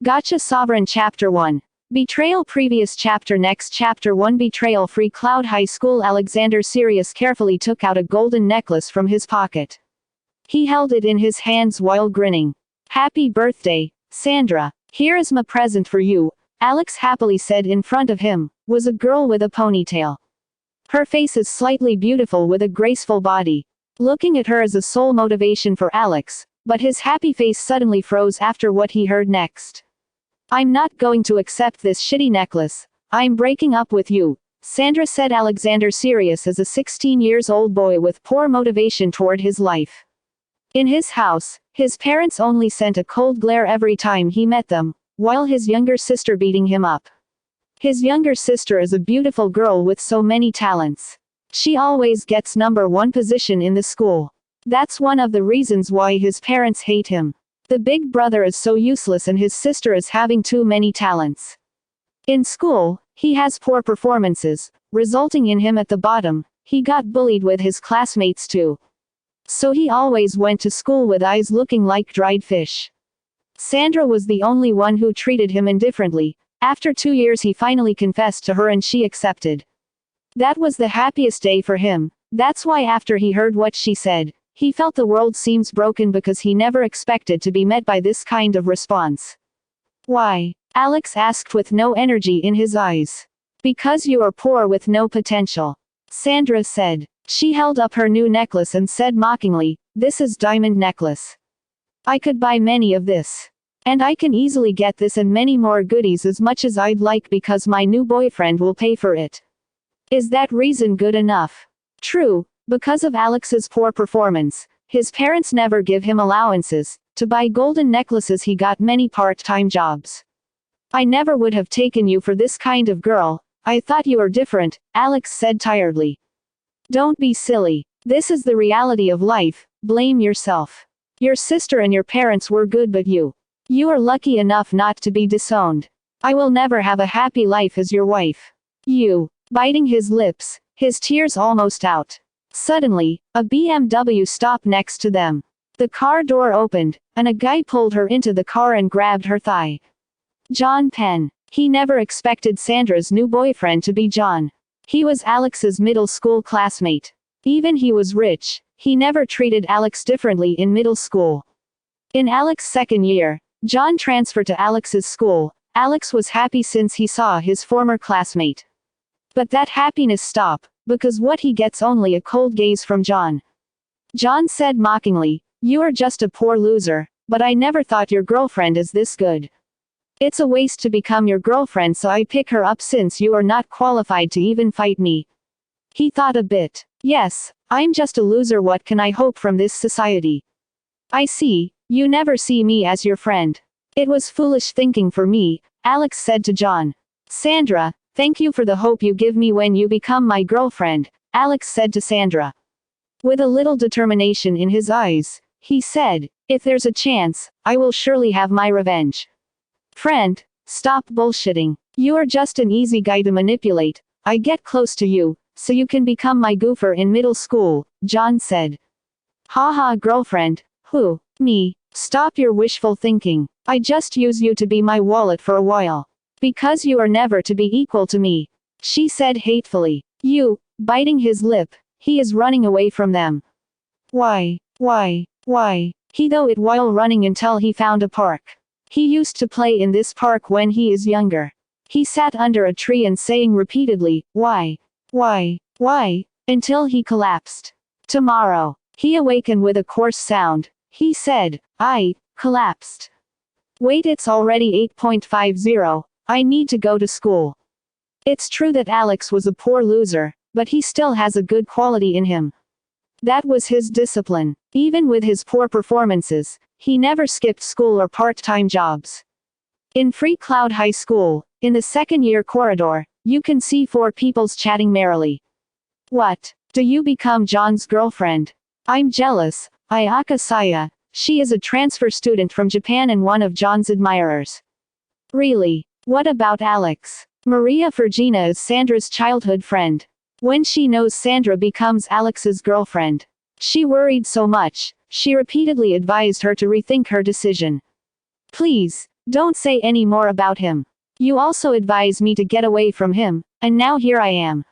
Gacha Sovereign Chapter 1. Betrayal. Previous chapter. Next chapter 1. Betrayal. Free Cloud High School. Alexander Sirius carefully took out a golden necklace from his pocket. He held it in his hands while grinning. Happy birthday, Sandra. Here is my present for you, Alex happily said. In front of him was a girl with a ponytail. Her face is slightly beautiful with a graceful body. Looking at her is a sole motivation for Alex, but his happy face suddenly froze after what he heard next. I'm not going to accept this shitty necklace. I'm breaking up with you, Sandra said. Alexander Sirius is a 16-year-old boy with poor motivation toward his life. In his house, his parents only sent a cold glare every time he met them, while his younger sister beating him up. His younger sister is a beautiful girl with so many talents. She always gets #1 position in the school. That's one of the reasons why his parents hate him. The big brother is so useless and his sister is having too many talents. In school, he has poor performances, resulting in him at the bottom. He got bullied with his classmates too. So he always went to school with eyes looking like dried fish. Sandra was the only one who treated him indifferently. After 2 years he finally confessed to her and she accepted. That was the happiest day for him. That's why after he heard what she said, he felt the world seems broken because he never expected to be met by this kind of response. Why? Alex asked with no energy in his eyes. Because you are poor with no potential, Sandra said. She held up her new necklace and said mockingly, this is diamond necklace. I could buy many of this. And I can easily get this and many more goodies as much as I'd like because my new boyfriend will pay for it. Is that reason good enough? True. Because of Alex's poor performance, his parents never give him allowances. To buy golden necklaces he got many part-time jobs. I never would have taken you for this kind of girl. I thought you were different, Alex said tiredly. Don't be silly. This is the reality of life. Blame yourself. Your sister and your parents were good but you are lucky enough not to be disowned. I will never have a happy life as your wife. Biting his lips, his tears almost out. Suddenly, a BMW stopped next to them. The car door opened, and a guy pulled her into the car and grabbed her thigh. John Penn. He never expected Sandra's new boyfriend to be John. He was Alex's middle school classmate. Even he was rich, he never treated Alex differently in middle school. In Alex's second year, John transferred to Alex's school. Alex was happy since he saw his former classmate. But that happiness stopped, because what he gets only a cold gaze from John. John said mockingly, you are just a poor loser, but I never thought your girlfriend is this good. It's a waste to become your girlfriend so I pick her up since you are not qualified to even fight me. He thought a bit. Yes, I'm just a loser. What can I hope from this society? I see, you never see me as your friend. It was foolish thinking for me, Alex said to John. Sandra, thank you for the hope you give me when you become my girlfriend, Alex said to Sandra. With a little determination in his eyes, he said, if there's a chance, I will surely have my revenge. Friend, stop bullshitting. You are just an easy guy to manipulate. I get close to you, so you can become my goofer in middle school, John said. Haha, girlfriend, who? Me. Stop your wishful thinking. I just use you to be my wallet for a while. Because you are never to be equal to me, she said hatefully. Biting his lip, he is running away from them. Why? He though it while running until he found a park. He used to play in this park when he is younger. He sat under a tree and saying repeatedly, why, until he collapsed. Tomorrow, he awakened with a coarse sound. He said, I collapsed. Wait, it's already 8:50. I need to go to school. It's true that Alex was a poor loser, but he still has a good quality in him. That was his discipline. Even with his poor performances, he never skipped school or part-time jobs. In Free Cloud High School, in the second-year corridor, you can see 4 peoples chatting merrily. What? Do you become John's girlfriend? I'm jealous, Ayaka Saya. She is a transfer student from Japan and one of John's admirers. Really? What about Alex? Maria Fergina is Sandra's childhood friend. When she knows Sandra becomes Alex's girlfriend, she worried so much, she repeatedly advised her to rethink her decision. Please, Don't say any more about him. You also advised me to get away from him, and now here I am.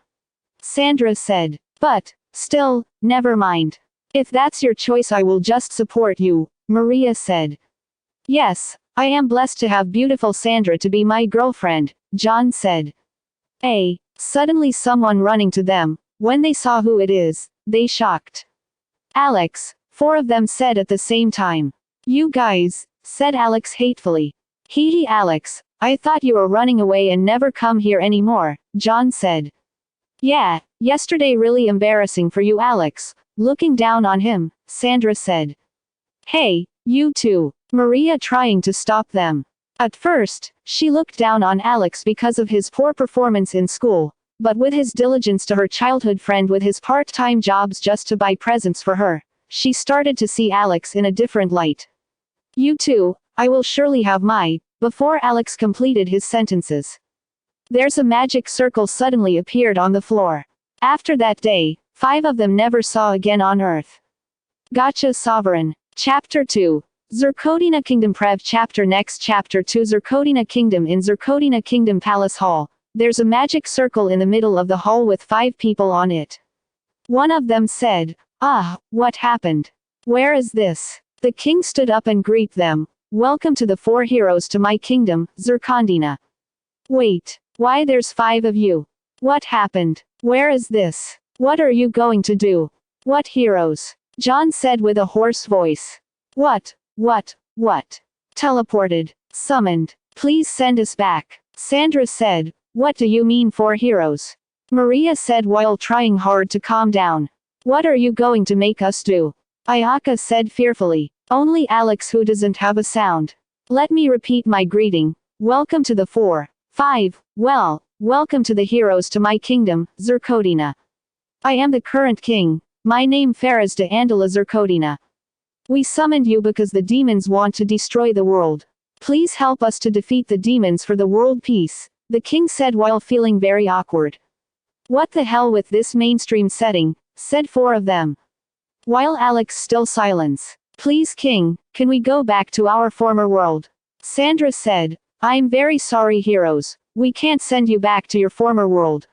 Sandra said. But, still, never mind. If that's your choice I will just support you, Maria said. Yes, I am blessed to have beautiful Sandra to be my girlfriend, John said. Suddenly someone running to them, when they saw who it is, they shocked. Alex, 4 of them said at the same time. You guys, said Alex hatefully. Hee Alex, I thought you were running away and never come here anymore, John said. Yeah, yesterday really embarrassing for you Alex, looking down on him, Sandra said. Hey, you two, Maria trying to stop them. At first, she looked down on Alex because of his poor performance in school, but with his diligence to her childhood friend with his part-time jobs just to buy presents for her, she started to see Alex in a different light. You two, I will surely have before Alex completed his sentences. There's a magic circle suddenly appeared on the floor. After that day, 5 of them never saw again on Earth. Gacha Sovereign. Chapter 2. Zerkodina Kingdom Prev Chapter Next Chapter 2 Zerkodina Kingdom In Zerkodina Kingdom Palace Hall, there's a magic circle in the middle of the hall with 5 people on it. One of them said, what happened? Where is this? The king stood up and greeted them. Welcome to the 4 heroes to my kingdom, Zerkondina. Wait, why there's 5 of you? What happened? Where is this? What are you going to do? What heroes? John said with a hoarse voice. What? Teleported. Summoned. Please send us back. Sandra said, what do you mean 4 heroes? Maria said while trying hard to calm down. What are you going to make us do? Ayaka said fearfully. Only Alex who doesn't have a sound. Let me repeat my greeting. Welcome to the 4, 5, welcome to the heroes to my kingdom, Zerkodina. I am the current king. My name Faraz de Andala Zerkodina. We summoned you because the demons want to destroy the world. Please help us to defeat the demons for the world peace, the king said while feeling very awkward. What the hell with this mainstream setting, said 4 of them. While Alex still silence. Please king, can we go back to our former world? Sandra said, I'm very sorry heroes, we can't send you back to your former world.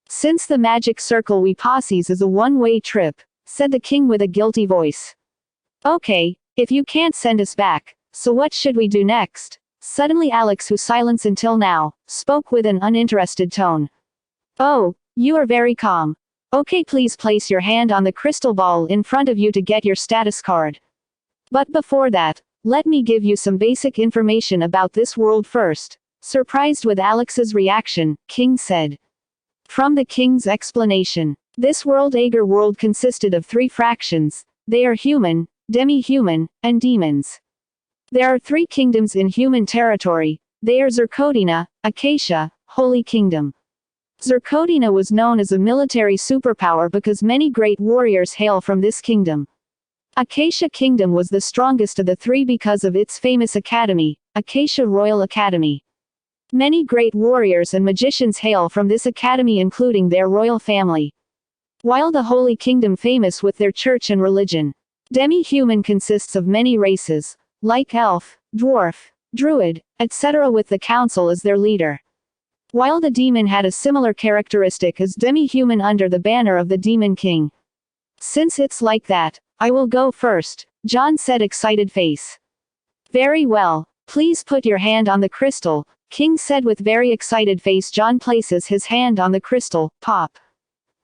Since the magic circle we passes is a one-way trip, said the king with a guilty voice. Okay, if you can't send us back, so what should we do next? Suddenly Alex, who silenced until now, spoke with an uninterested tone. Oh, you are very calm. Okay, please place your hand on the crystal ball in front of you to get your status card. But before that, let me give you some basic information about this world first. Surprised with Alex's reaction, King said. From the king's explanation, this world Agar world consisted of 3 fractions. They are human, demi-human, and demons. There are 3 kingdoms in human territory. They are Zerkodina, Acacia, Holy Kingdom. Zerkodina was known as a military superpower because many great warriors hail from this kingdom. Acacia Kingdom was the strongest of the 3 because of its famous academy, Acacia Royal Academy. Many great warriors and magicians hail from this academy including their royal family. While the Holy Kingdom famous with their church and religion. Demi-human consists of many races, like elf, dwarf, druid, etc. with the council as their leader. While the demon had a similar characteristic as demi-human under the banner of the Demon King. Since it's like that, I will go first, John said excited face. Very well, please put your hand on the crystal, King said with very excited face. John places his hand on the crystal, pop.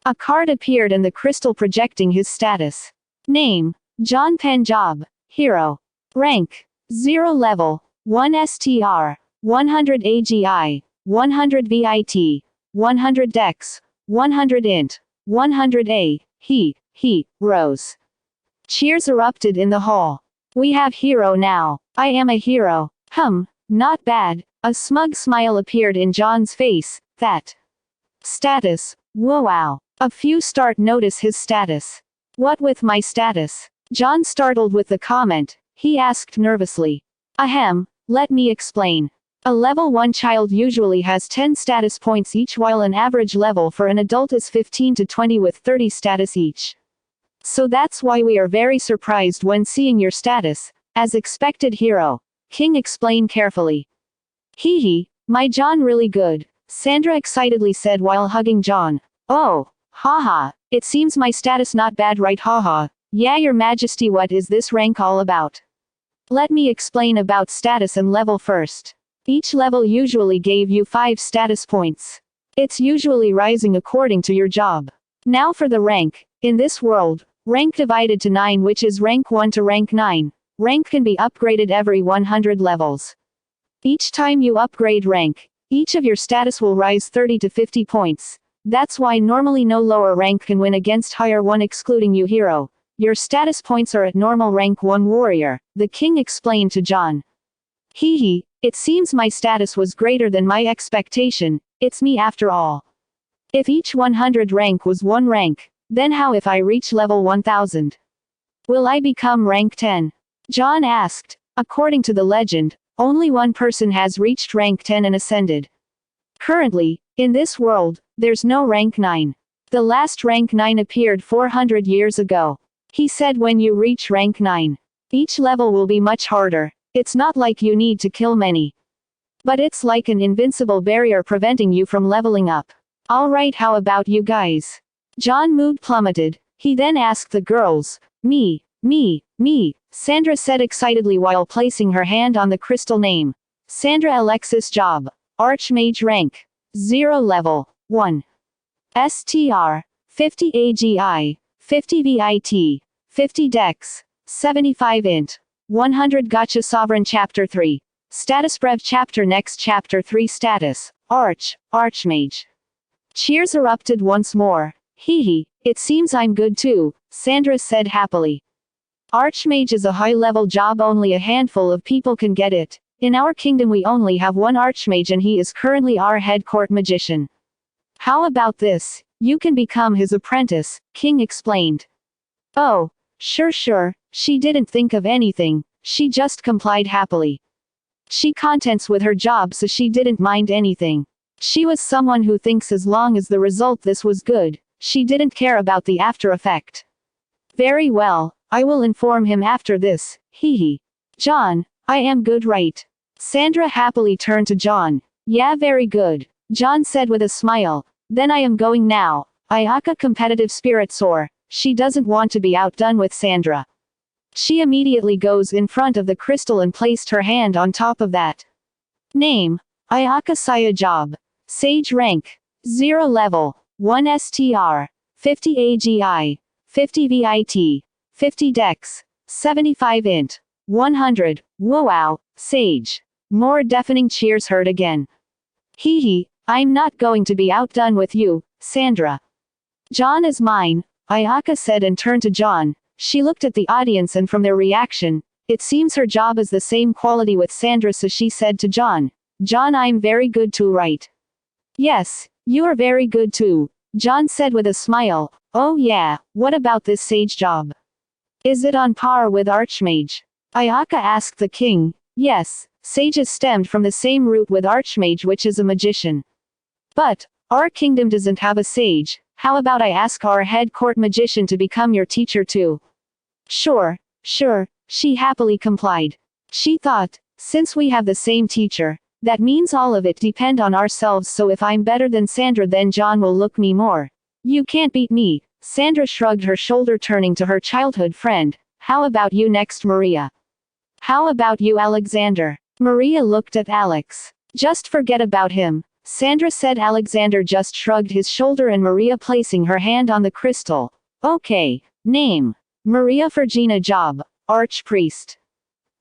A card appeared and the crystal projecting his status. Name, John Punjab. Hero. Rank, 0 level, 1 STR, 100 AGI, 100 VIT, 100 Dex, 100 Int, 100 A, Rose. Cheers erupted in the hall. We have hero now. I am a hero. Not bad. A smug smile appeared in John's face. That. Status. Wow. A few start notice his status. What with my status? John startled with the comment. He asked nervously. Ahem, let me explain. A level 1 child usually has 10 status points each while an average level for an adult is 15 to 20 with 30 status each. So that's why we are very surprised when seeing your status, as expected hero. King explained carefully. Hee hee, my John really good, Sandra excitedly said while hugging John. Oh, haha, it seems my status not bad right haha, yeah your majesty what is this rank all about? Let me explain about status and level first. Each level usually gave you 5 status points. It's usually rising according to your job. Now for the rank. In this world, rank divided to 9 which is rank 1 to rank 9. Rank can be upgraded every 100 levels. Each time you upgrade rank, each of your status will rise 30 to 50 points. That's why normally no lower rank can win against higher one excluding you hero. Your status points are at normal rank 1 warrior, the king explained to John. Hee hee, it seems my status was greater than my expectation, it's me after all. If each 100 rank was 1 rank, then how if I reach level 1000? Will I become rank 10? John asked. According to the legend, only one person has reached rank 10 and ascended. Currently, in this world, there's no rank 9. The last rank 9 appeared 400 years ago. He said when you reach rank 9, each level will be much harder. It's not like you need to kill many. But it's like an invincible barrier preventing you from leveling up. Alright, how about you guys? John's mood plummeted. He then asked the girls. Me, Sandra said excitedly while placing her hand on the crystal name. Sandra Alexis job. Archmage rank. 0 level. 1. STR. 50 AGI. 50 VIT. 50 Dex. 75 Int. 100 Gacha Sovereign Chapter 3. Status Brev Chapter Next Chapter 3 Status. Archmage. Cheers erupted once more. Hee hee, it seems I'm good too, Sandra said happily. Archmage is a high-level job, only a handful of people can get it. In our kingdom we only have one Archmage and he is currently our head court magician. How about this? You can become his apprentice, King explained. Oh, sure, she didn't think of anything, she just complied happily. She contents with her job so she didn't mind anything. She was someone who thinks as long as the result this was good, she didn't care about the after effect. Very well, I will inform him after this, hee hee. John, I am good right? Sandra happily turned to John. Yeah very good, John said with a smile. Then I am going now. Ayaka competitive spirit soar. She doesn't want to be outdone with Sandra. She immediately goes in front of the crystal and placed her hand on top of that. Name. Ayaka Saya job. Sage rank. 0 level. 1 STR. 50 AGI. 50 VIT. 50 Dex. 75 Int. 100. Wow, Sage. More deafening cheers heard again. Hee hee, I'm not going to be outdone with you, Sandra. John is mine, Ayaka said and turned to John. She looked at the audience and from their reaction, it seems her job is the same quality with Sandra, so she said to John, John I'm very good too right? Yes, you are very good too, John said with a smile. Oh yeah, what about this Sage job? Is it on par with Archmage? Ayaka asked the king. Yes, Sage is stemmed from the same root with Archmage which is a magician. But, our kingdom doesn't have a Sage. How about I ask our head court magician to become your teacher too? Sure, she happily complied. She thought, since we have the same teacher, that means all of it depend on ourselves, so if I'm better than Sandra then John will look me more. You can't beat me. Sandra shrugged her shoulder turning to her childhood friend. How about you next Maria? How about you Alexander? Maria looked at Alex. Just forget about him, Sandra said. Alexander just shrugged his shoulder and Maria placing her hand on the crystal. Okay, name. Maria Fergina job. Archpriest.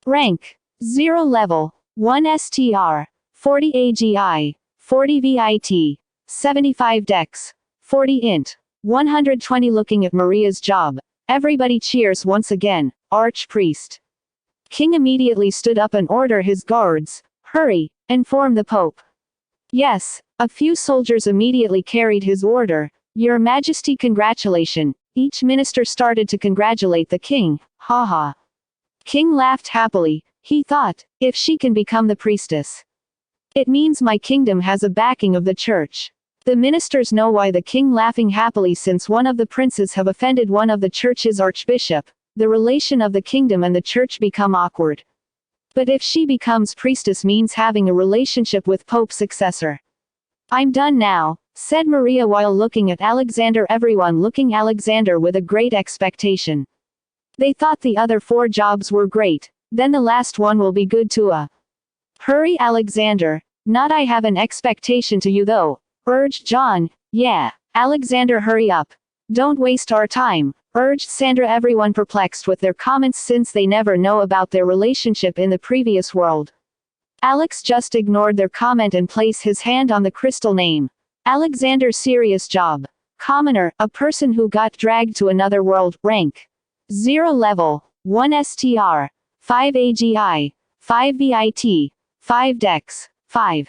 Rank. 0 level. 1 STR. 40 AGI. 40 VIT. 75 Dex. 40 Int. 120. Looking at Maria's job, everybody cheers once again. Archpriest. King immediately stood up and ordered his guards, hurry, inform the Pope. Yes, a few soldiers immediately carried his order. Your Majesty congratulation. Each minister started to congratulate the king. Haha. King laughed happily. He thought, if she can become the priestess, it means my kingdom has a backing of the church. The ministers know why the king laughing happily, since one of the princes have offended one of the church's archbishop. The relation of the kingdom and the church become awkward. But if she becomes priestess means having a relationship with Pope's successor. I'm done now, said Maria while looking at Alexander. Everyone looking Alexander with a great expectation. They thought the other 4 jobs were great, then the last one will be good too. Hurry Alexander, not I have an expectation to you though, urged John. Yeah, Alexander hurry up. Don't waste our time, urged Sandra. Everyone perplexed with their comments since they never know about their relationship in the previous world. Alex just ignored their comment and placed his hand on the crystal name. Alexander. Serious job. Commoner, a person who got dragged to another world. Rank 0 level 1 STR 5 AGI 5 VIT 5 Dex 5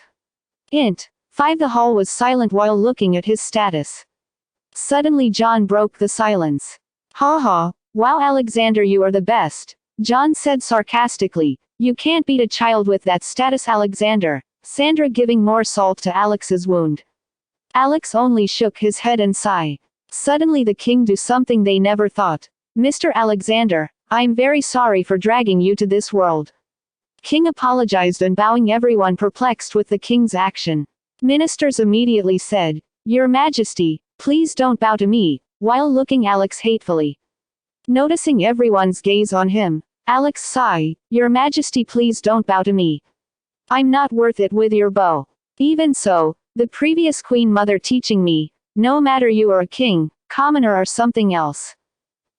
Int 5. The hall was silent while looking at his status. Suddenly John broke the silence. Ha ha, wow Alexander, you are the best, John said sarcastically. You can't beat a child with that status Alexander, Sandra giving more salt to Alex's wound. Alex only shook his head and sighed. Suddenly the king do something they never thought. Mr. Alexander, I'm very sorry for dragging you to this world. King apologized and bowing, everyone perplexed with the king's action. Ministers immediately said, Your Majesty, please don't bow to me, while looking Alex hatefully. Noticing everyone's gaze on him, Alex sighed, Your Majesty, please don't bow to me. I'm not worth it with your bow. Even so, the previous queen mother teaching me, no matter you are a king, commoner or something else.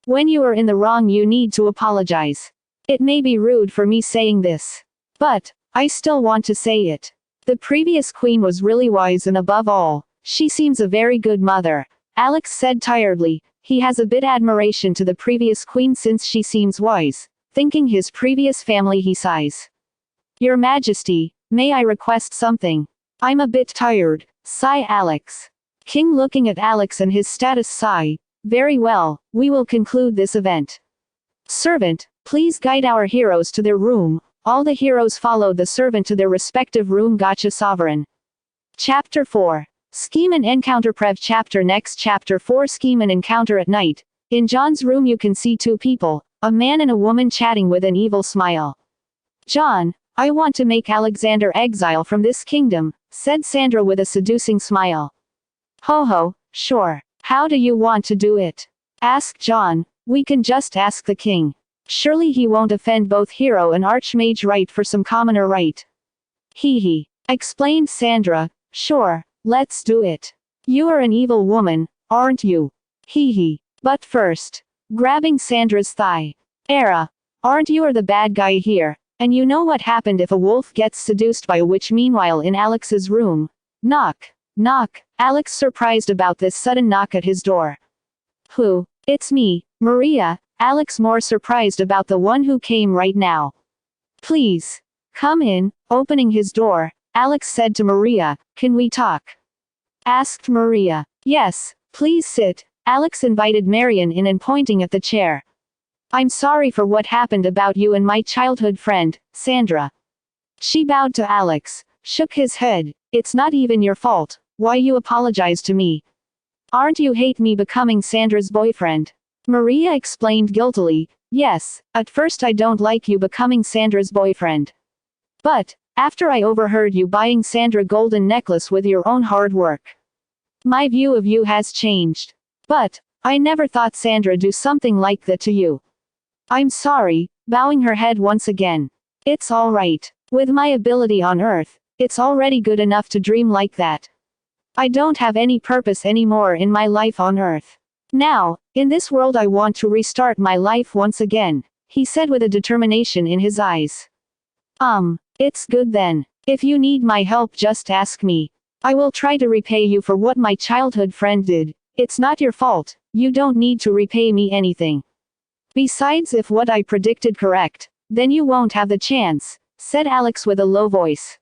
When you are in the wrong you need to apologize. It may be rude for me saying this, but I still want to say it. The previous queen was really wise and above all, she seems a very good mother, Alex said tiredly. He has a bit admiration to the previous queen since she seems wise. Thinking his previous family he sighs. Your Majesty, may I request something? I'm a bit tired, sigh Alex. King looking at Alex and his status sigh. Very well, we will conclude this event. Servant, please guide our heroes to their room. All the heroes followed the servant to their respective room. Gacha Sovereign. Chapter 4. Scheme and Encounter Prev Chapter. Next Chapter 4. Scheme and Encounter. At night, in John's room you can see 2 people, a man and a woman chatting with an evil smile. John, I want to make Alexander exile from this kingdom, said Sandra with a seducing smile. Ho ho, sure. How do you want to do it? Asked John. We can just ask the king. Surely he won't offend both hero and archmage, right? For some commoner, right? Hee, explained Sandra. Sure, let's do it. You are an evil woman, aren't you? Hee. But first, grabbing Sandra's thigh. Era, aren't you the bad guy here? And you know what happened if a wolf gets seduced by a witch? Meanwhile in Alex's room. Knock. Alex surprised about this sudden knock at his door. Who? It's me, Maria. Alex more surprised about the one who came right now. Please. Come in. Opening his door, Alex said to Maria, Can we talk? Asked Maria. Yes, please sit. Alex invited Marian in and pointing at the chair. I'm sorry for what happened about you and my childhood friend, Sandra. She bowed to Alex, shook his head. It's not even your fault. Why you apologize to me? Aren't you hate me becoming Sandra's boyfriend? Maria explained guiltily. Yes, at first I don't like you becoming Sandra's boyfriend. But, after I overheard you buying Sandra golden necklace with your own hard work, my view of you has changed. But, I never thought Sandra do something like that to you. I'm sorry, bowing her head once again. It's alright. With my ability on Earth, it's already good enough to dream like that. I don't have any purpose anymore in my life on Earth. Now, in this world I want to restart my life once again, he said with a determination in his eyes. It's good then. If you need my help just ask me. I will try to repay you for what my childhood friend did. It's not your fault, you don't need to repay me anything. Besides, if what I predicted correct, then you won't have the chance, said Alex with a low voice.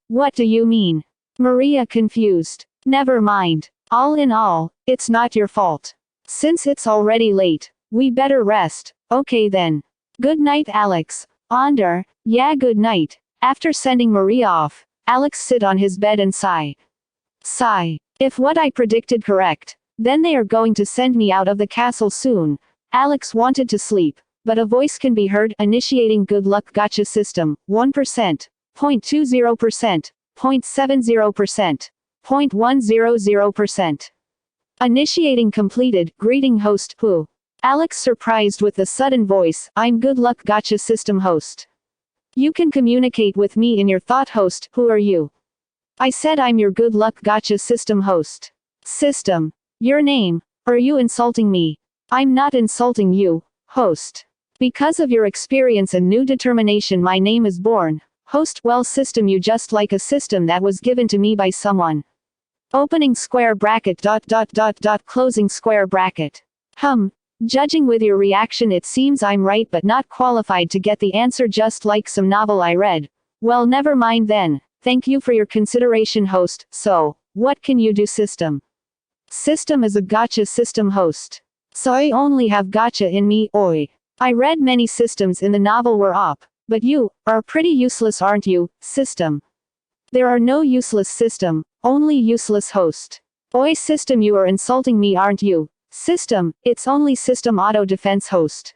What do you mean? Maria confused. Never mind. All in all, it's not your fault. Since it's already late, we better rest. Okay then. Good night Alex. Onder, yeah good night. After sending Maria off, Alex sit on his bed and sigh. If what I predicted correct, then they are going to send me out of the castle soon. Alex wanted to sleep, but a voice can be heard, initiating good luck gacha system, 1%, 0.20%, 0.70%, 0.100%. Initiating completed, greeting host, who? Alex surprised with the sudden voice, I'm good luck gacha system host. You can communicate with me in your thought host, who are you? I said I'm your good luck gacha system host. System. Your name. Are you insulting me? I'm not insulting you, host. Because of your experience and new determination my name is born. Host, well system you just like a system that was given to me by someone. Opening square bracket ... closing square bracket. Judging with your reaction it seems I'm right but not qualified to get the answer just like some novel I read. Well never mind then. Thank you for your consideration host, so, what can you do system? System is a gacha system host. So I only have gacha in me, oi. I read many systems in the novel were op. But you, are pretty useless aren't you, system? There are no useless system, only useless host. Oi system you are insulting me aren't you? System, it's only system auto defense host.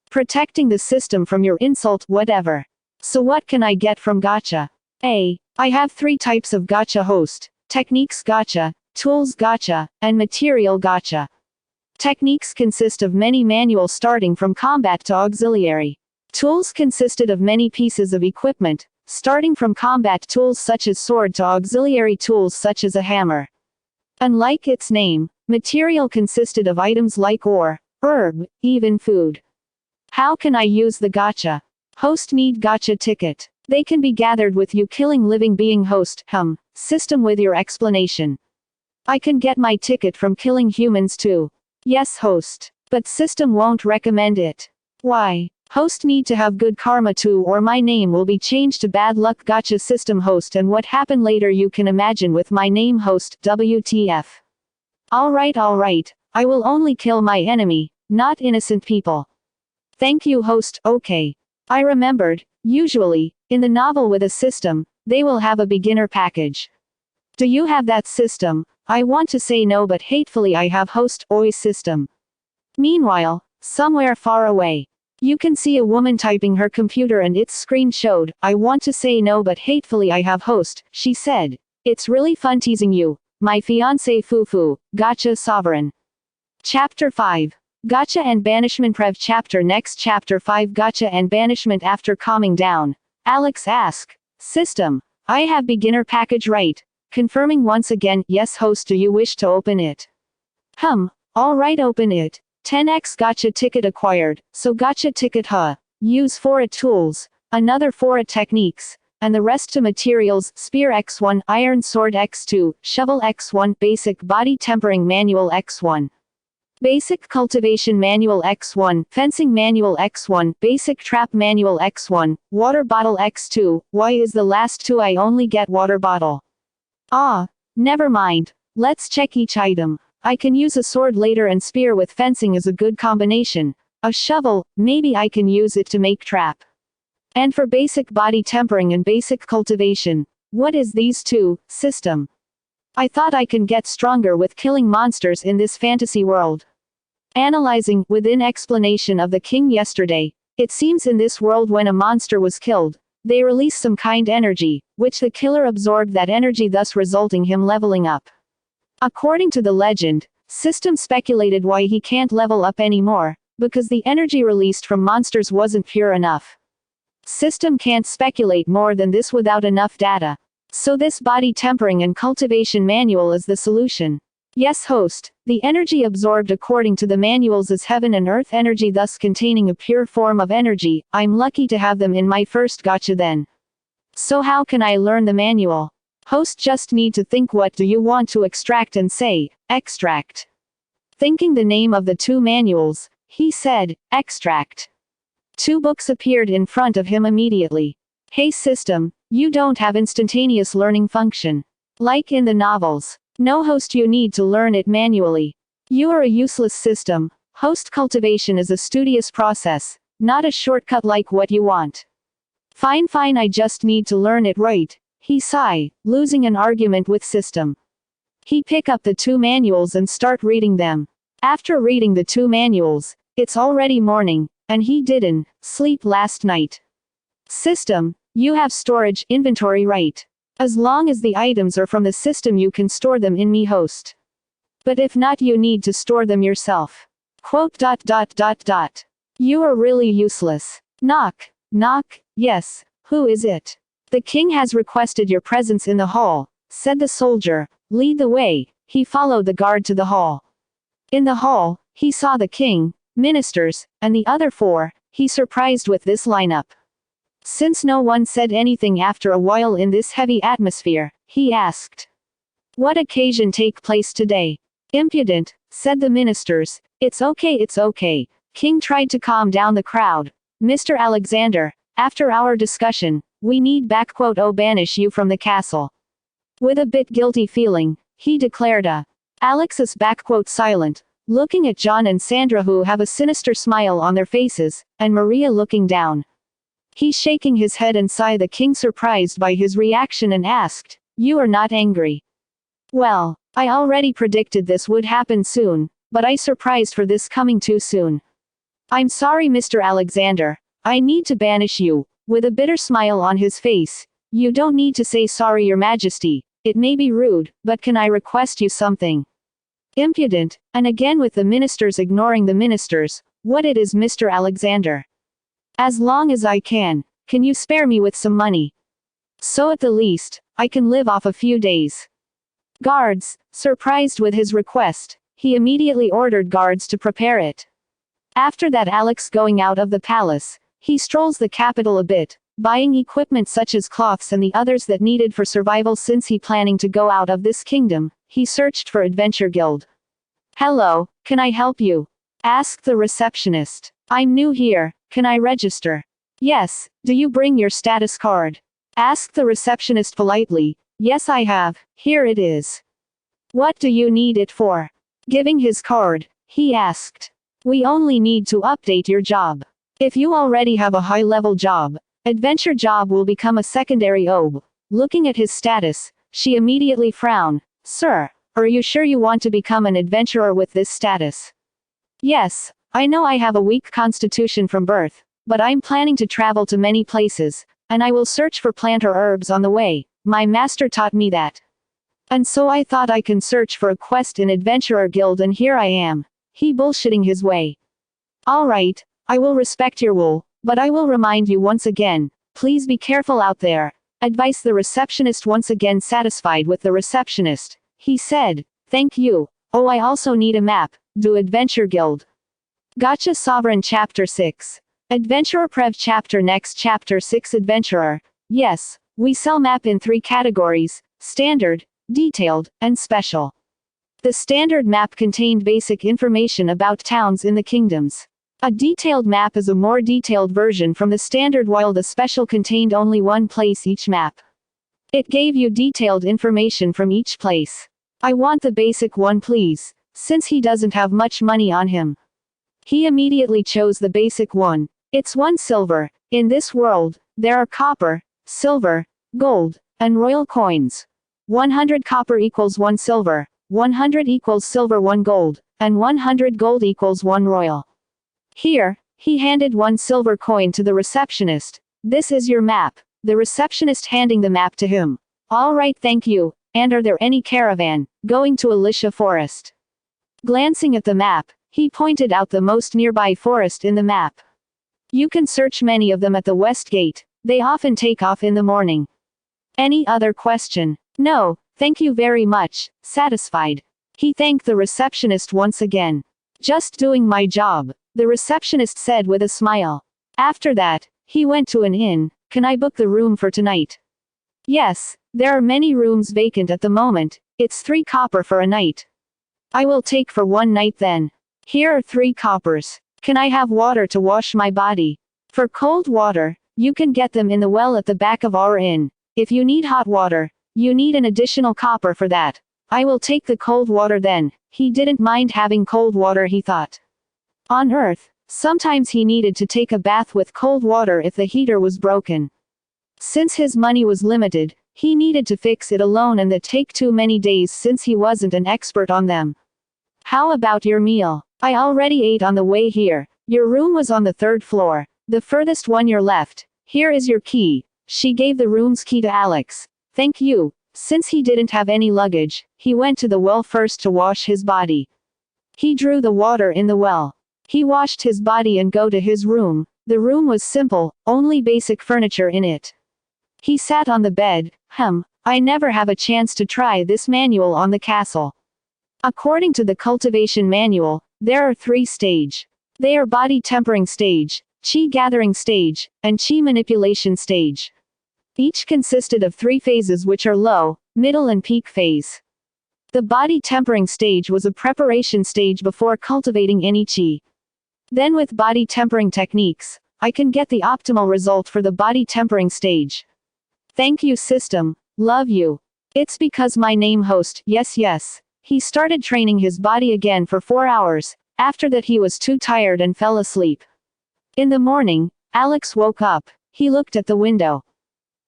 Protecting the system from your insult whatever. So what can I get from gacha? I have 3 types of gacha host, techniques gacha, tools gacha, and material gacha. Techniques consist of many manuals starting from combat to auxiliary. Tools consisted of many pieces of equipment, starting from combat tools such as sword to auxiliary tools such as a hammer. Unlike its name, material consisted of items like ore, herb, even food. How can I use the gacha? Host need gacha ticket. They can be gathered with you killing living being host, system with your explanation. I can get my ticket from killing humans too. Yes host. But system won't recommend it. Why? Host need to have good karma too or my name will be changed to bad luck gacha system host and what happened later you can imagine with my name host, WTF. Alright, I will only kill my enemy, not innocent people. Thank you host, okay. I remembered, usually, in the novel with a system, they will have a beginner package. Do you have that system? I want to say no but hatefully I have host, oi system. Meanwhile, somewhere far away. You can see a woman typing her computer and its screen showed, I want to say no but hatefully I have host, she said. It's really fun teasing you, my fiancé Fufu, Gacha Sovereign. Chapter 5. Gacha and Banishment Prev Chapter Next Chapter 5 Gacha and Banishment After calming down, Alex asked, System, I have beginner package right? Confirming once again, yes host do you wish to open it? Alright open it. 10x gacha ticket acquired, so gacha ticket use for it tools, another for it techniques, and the rest to materials, spear x1, iron sword x2, shovel x1, basic body tempering manual x1. Basic cultivation manual x1, fencing manual x1, basic trap manual x1, water bottle x2, why is the last 2 I only get water bottle? Never mind. Let's check each item. I can use a sword later and spear with fencing is a good combination. A shovel, maybe I can use it to make trap. And for basic body tempering and basic cultivation, what is these 2, system? I thought I can get stronger with killing monsters in this fantasy world. Analyzing, within explanation of the king yesterday, it seems in this world when a monster was killed, they release some kind energy, which the killer absorbed that energy thus resulting him leveling up. According to the legend, System speculated why he can't level up anymore, because the energy released from monsters wasn't pure enough. System can't speculate more than this without enough data. So this body tempering and cultivation manual is the solution. Yes host, the energy absorbed according to the manuals is heaven and earth energy thus containing a pure form of energy, I'm lucky to have them in my first gacha then. So how can I learn the manual? Host just need to think what do you want to extract and say, extract. Thinking the name of the 2 manuals, he said, extract. 2 books appeared in front of him immediately. Hey system, you don't have instantaneous learning function. Like in the novels. No host you need to learn it manually. You are a useless system. Host cultivation is a studious process, not a shortcut like what you want. Fine I just need to learn it right. He sigh, losing an argument with system. He pick up the 2 manuals and start reading them. After reading the 2 manuals, it's already morning, and he didn't sleep last night. System, you have storage inventory right. As long as the items are from the system you can store them in me host. But if not you need to store them yourself. Quote. You are really useless. Knock. Knock. Yes, who is it? The king has requested your presence in the hall, said the soldier. Lead the way. He followed the guard to the hall. In the hall, he saw the king, ministers, and the other four. He surprised with this lineup. Since no one said anything after a while in this heavy atmosphere, he asked, "What occasion take place today?" "Impudent," said the ministers. It's okay. King tried to calm down the crowd. "Mr. Alexander, after our discussion, we need banish you from the castle." With a bit guilty feeling, he declared Alex is silent, looking at John and Sandra who have a sinister smile on their faces, and Maria looking down. He's shaking his head and sigh. The king surprised by his reaction and asked, "You are not angry?" "Well, I already predicted this would happen soon, but I surprised for this coming too soon. I'm sorry Mr. Alexander, I need to banish you." With a bitter smile on his face, "You don't need to say sorry your majesty, it may be rude, but can I request you something?" "Impudent," and again with the ministers ignoring the ministers, "What it is Mr. Alexander?" "As long as I can you spare me with some money? So at the least, I can live off a few days." Guards, surprised with his request, he immediately ordered guards to prepare it. After that Alex going out of the palace, he strolls the capital a bit, buying equipment such as cloths and the others that needed for survival. Since he planning to go out of this kingdom, he searched for Adventure Guild. "Hello, can I help you?" asked the receptionist. "I'm new here, can I register?" "Yes, do you bring your status card?" asked the receptionist politely. "Yes I have, here it is." "What do you need it for?" Giving his card, he asked. "We only need to update your job. If you already have a high-level job, adventure job will become a secondary OB." Looking at his status, she immediately frowned. "Sir, are you sure you want to become an adventurer with this status?" "Yes, I know I have a weak constitution from birth, but I'm planning to travel to many places, and I will search for plant or herbs on the way. My master taught me that. And so I thought I can search for a quest in Adventurer Guild and here I am." He bullshitting his way. "Alright, I will respect your will, but I will remind you once again, please be careful out there," advised the receptionist. Once again satisfied with the receptionist, he said, "Thank you. Oh I also need a map, do Adventure Guild. Gacha Sovereign Chapter 6. Adventurer Prev Chapter Next Chapter 6 Adventurer. Yes, we sell map in 3 categories, standard, detailed, and special. The standard map contained basic information about towns in the kingdoms. A detailed map is a more detailed version from the standard, while the special contained only one place each map. It gave you detailed information from each place. "I want the basic one please," since he doesn't have much money on him. He immediately chose the basic one. It's 1 silver. In this world, there are copper, silver, gold, and royal coins. 100 copper equals 1 silver, 100 equals silver 1 gold, and 100 gold equals 1 royal. Here, he handed 1 silver coin to the receptionist. "This is your map." The receptionist handing the map to him. "Alright thank you, and are there any caravan going to Alicia Forest?" Glancing at the map, he pointed out the most nearby forest in the map. "You can search many of them at the West Gate, they often take off in the morning." "Any other question?" "No, thank you very much." Satisfied, he thanked the receptionist once again. "Just doing my job," the receptionist said with a smile. After that, he went to an inn. "Can I book the room for tonight?" "Yes, there are many rooms vacant at the moment. It's 3 copper for a night." "I will take for 1 night then." "Here are 3 coppers. Can I have water to wash my body?" "For cold water, you can get them in the well at the back of our inn. If you need hot water, you need an additional copper for that." "I will take the cold water then." He didn't mind having cold water, he thought. On Earth, sometimes he needed to take a bath with cold water if the heater was broken. Since his money was limited, he needed to fix it alone, and that take too many days since he wasn't an expert on them. "How about your meal?" "I already ate on the way here. Your room was on the 3rd floor, the furthest one your left. Here is your key. She gave the room's key to Alex. Thank you. Since he didn't have any luggage, he went to the well first to wash his body. He drew the water in the well. He washed his body and go to his room. The room was simple, only basic furniture in it. He sat on the bed. I never have a chance to try this manual on the castle. According to the cultivation manual, there are 3 stages. They are body tempering stage, chi gathering stage, and chi manipulation stage. Each consisted of 3 phases, which are low, middle and peak phase. The body tempering stage was a preparation stage before cultivating any chi. Then with body tempering techniques, I can get the optimal result for the body tempering stage. Thank you system, love you. It's because my name host, yes. He started training his body again for 4 hours, after that he was too tired and fell asleep. In the morning, Alex woke up. He looked at the window.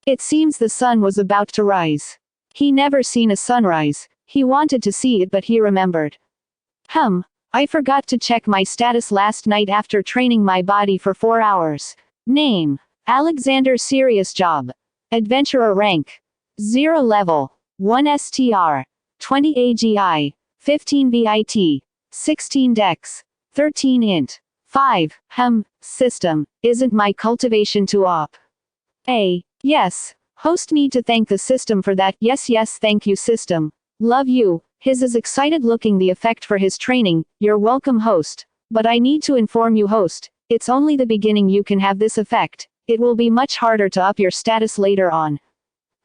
It seems the sun was about to rise. He never seen a sunrise. He wanted to see it but he remembered. I forgot to check my status last night after training my body for 4 hours. Name: Alexander. Serious job. Adventurer rank: 0 level, 1 STR, 20 AGI, 15 BIT, 16 Dex, 13 Int. 5. System: isn't my cultivation too op? Yes. Host need to thank the system for that. Yes, thank you system. Love you. His is excited looking the effect for his training. You're welcome host. But I need to inform you host, it's only the beginning you can have this effect. It will be much harder to up your status later on.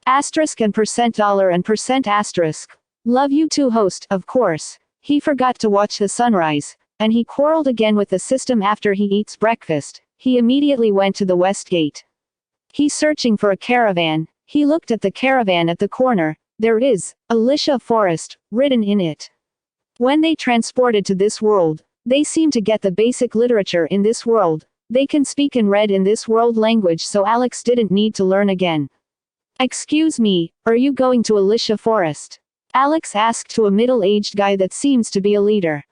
Asterisk and $$ and %*. Love you too host, of course. He forgot to watch the sunrise, and he quarreled again with the system after he eats breakfast. He immediately went to the west gate. He's searching for a caravan. He looked at the caravan at the corner. There is Alicia Forest written in it. When they transported to this world, they seem to get the basic literature in this world. They can speak and read in this world language, so Alex didn't need to learn again. Excuse me, are you going to Alicia Forest? Alex asked to a middle-aged guy that seems to be a leader.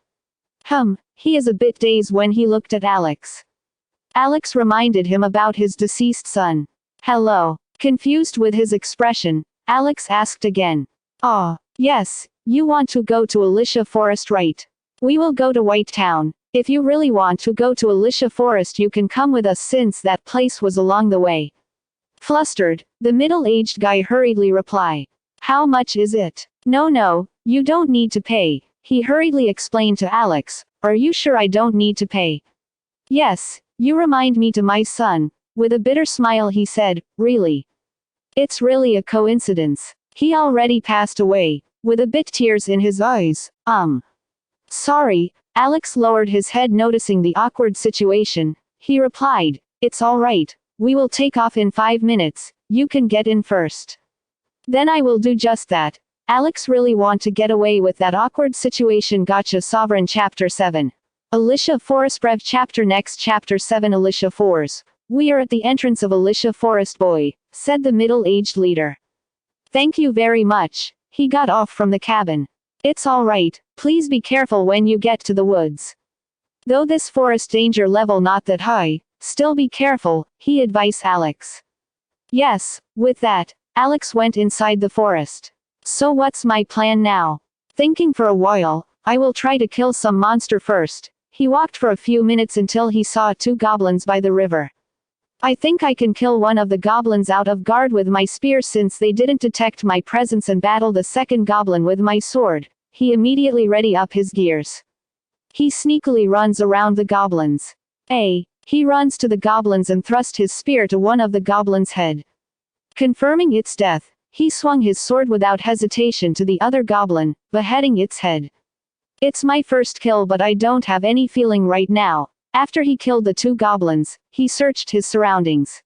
He is a bit dazed when he looked at Alex. Alex reminded him about his deceased son. Hello. Confused with his expression, Alex asked again. Yes, you want to go to Alicia Forest, right? We will go to White Town. If you really want to go to Alicia Forest, you can come with us since that place was along the way. Flustered, the middle-aged guy hurriedly replied. How much is it? No, you don't need to pay, he hurriedly explained to Alex. Are you sure I don't need to pay? Yes, you remind me to my son. With a bitter smile he said, really? It's really a coincidence. He already passed away, with a bit tears in his eyes. Sorry, Alex lowered his head noticing the awkward situation. He replied, it's all right, we will take off in 5 minutes, you can get in first. Then I will do just that. Alex really want to get away with that awkward situation. Gacha Sovereign Chapter 7. Alicia Forest Brev Chapter Next Chapter 7 Alicia Forest. We are at the entrance of Alicia Forest boy, said the middle-aged leader. Thank you very much. He got off from the cabin. It's all right, please be careful when you get to the woods. Though this forest danger level not that high, still be careful, he advised Alex. Yes, with that, Alex went inside the forest. So what's my plan now? Thinking for a while, I will try to kill some monster first. He walked for a few minutes until he saw 2 goblins by the river. I think I can kill one of the goblins out of guard with my spear since they didn't detect my presence and battle the second goblin with my sword. He immediately ready up his gears. He sneakily runs around the goblins. He runs to the goblins and thrust his spear to one of the goblins' head. Confirming its death, he swung his sword without hesitation to the other goblin, beheading its head. It's my first kill but I don't have any feeling right now. After he killed the 2 goblins, he searched his surroundings.